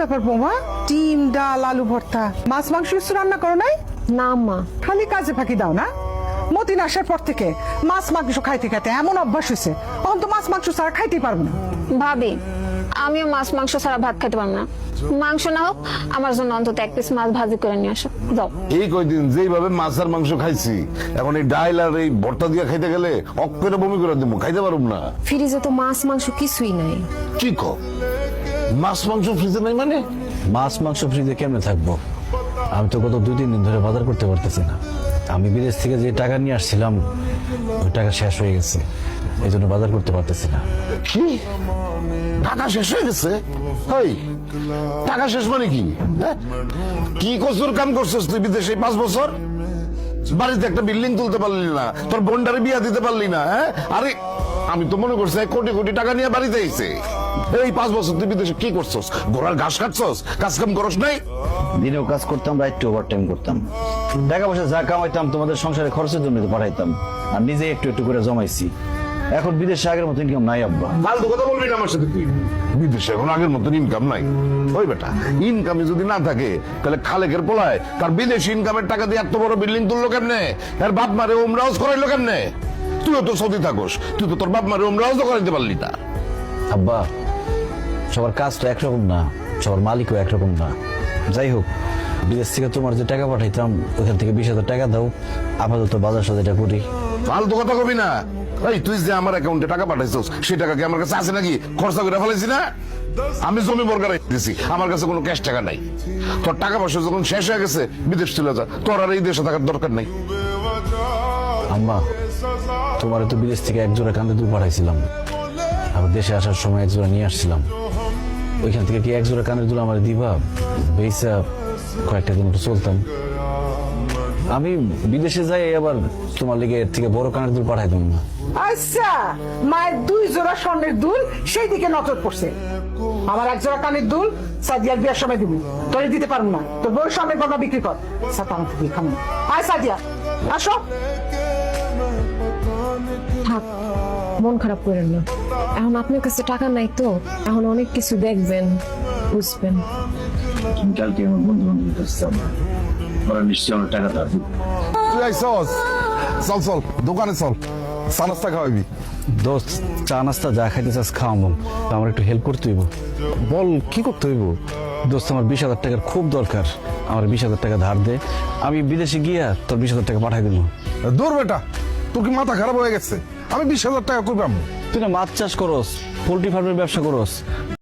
ব্যাপার বৌমা? ডিম, ডাল, আলু ভর্তা, মাছ মাংস কিছু রান্না করো নাই? না আম্মা, খালি কাজে ফাঁকি দাও না? মতিন আসার পর থেকে মাছ মাংস খাইতে খাইতে এমন অভ্যাস হয়েছে, এখন তো মাছ মাংস ছাড়া খাইতেই পারবো না। ভাবি আমিও মাছ মাংস ছাড়া ভাত খেতে পারবো না। মাংস না হোক আমার জন্য অন্তত এক পিস মাছ ভাজি করে নিয়ে আসো। যাও। এই কয়দিন যেভাবে মাছ আর মাংস খাইছি, এখন এই ডাইল আর এই ভর্তা দিয়ে খাইতে গেলে অক্কেরে বমি করে দেবো, খাইতে পারব না। ফ্রিজে তো মাছ মাংস কিছুই নাই। কি কো? মাছ মাংস ফ্রিজে নাই মানে? মাছ মাংস ফ্রিজে কেমনে থাকবো? আমি তো গত 2-3 দিন ধরে বাজার করতে পারতেছি না। আমি বিদেশ থেকে যে টাকা নিয়ে আসছিলাম ওই টাকা শেষ হয়ে গেছে, এই জন্য বাজার করতে পারতেছি না। কি টাকা শেষ হয়ে গেছে? হেই, টাকা শেষ মানে কি? হ্যাঁ? কি কসুর কাম করছিস তুই বিদেশে 5 বছর? বাড়িতে একটা বিল্ডিং তুলতে পারলি না, তোর বোনটারে বিয়া দিতে পারলি না। হ্যাঁ, আরে আমি তো মনে করছি কোটি কোটি টাকা নিয়ে বাড়িতে আইছে। এই 5 বছর তুই বিদেশে কি করছস? ঘোড়ার ঘাস কাটছস? কাজ কাম করস নাই? দিনেও কাজ করতাম, রাইতে ওভারটাইম করতাম। টাকা পয়সা যা কামাইতাম তোমাদের সংসারে খরচের জন্য তো পাঠাইতাম, আর নিজে একটু একটু করে জমাইছি। এখন বিদেশে আগের মতো ইনকাম নাই আব্বা। ফালতু কথা বলবি না আমার সাথে তুই। বিদেশে এখন আগের মতন ইনকাম নাই। ওই বেটা, ইনকামে যদি না থাকে তাহলে খালেকের পোলায় তার বিদেশি ইনকামের টাকা দিয়ে এত বড় বিল্ডিং তুললো কেমনে? এর বাপ মারে ওমরা হাউস করাইলো কেমনে? তুইও তো সৌদি থাকস, তুই তো তোর বাপ মারে ওমরা হাউস করাইতে পারলি না। আব্বা, সবার কাজ তো একরকম না, সবার মালিকও একরকম না। যাই হোক, বিদেশ থেকে তোমার যে টাকা পাঠাইতাম ওখান থেকে 20,000 টাকা দাও, আপাতত বাজার সাজাটা করি। ফালতু কথা কবি না। এই তুই যে আমার অ্যাকাউন্টে টাকা পাঠাইছস সেই টাকা কি আমার কাছে আছে নাকি? খরচা করে ফেলাইছি না? আমি জমি বর্গার দিছি, আমার কাছে কোনো ক্যাশ টাকা নাই। তোর টাকা পয়সা যখন শেষ হয়ে গেছে বিদেশ চলে যা, তোর আর এই দেশে থাকার দরকার নাই। আম্মা, তোমার তো বিদেশ থেকে একজোড়া কানের দুল পাঠাইছিলাম, আর দেশে আসার সময় একজোড়া নিয়ে আসছিলাম। ওইখান থেকে কি একজোড়া কানের দুল আমার দিবা? বেসা কয়েকটা দিন একটু চলতাম। আমি বিদেশে যাই আবার তোমার লেগে এর থেকে বড় কানের দুল পাঠাই দেবো না। আচ্ছা, মায়ের 2 জোড়া স্বর্ণের দুল সেই দিকে নজর পড়ছে। আমার 1 জোড়া কানের দুল সাদিয়ার বিয়ার সময় দিবি, তোরে দিতে পারবো না। তোর বউর সামনে গলা বিক্রি কর। সাতাম থেকে খাম। আয় সাদিয়া, আসো। থাক, মন খারাপ করেন না। এখন আপনার কাছে টাকা নাই তো, এখন অনেক কিছু দেখবেন, বুঝবেন। কালকে আমার বন্ধু বান্ধব আসতাম, ওরা নিশ্চয়ই আমার টাকা দেবে। তুই আইসস, চল চল দোকানে চল, চা নাস্তা খাওয়াবি। দোস্ত, চা নাস্তা যা খাইতে চাস খাওয়াবো, আমার একটু হেল্প করতে হইব। বল কি করতে হইব? দোস্ত, আমার 20,000 টাকার খুব দরকার, আমার 20,000 টাকা ধার দে, আমি বিদেশে গিয়া তোর 20,000 টাকা পাঠাই দেবো। দূর বেটা, তোর কি মাথা খারাপ হয়ে গেছে? আমি 20,000 টাকা কই পাবো? তুই না মাছ চাষ করস, পোল্ট্রি ফার্মের ব্যবসা করস,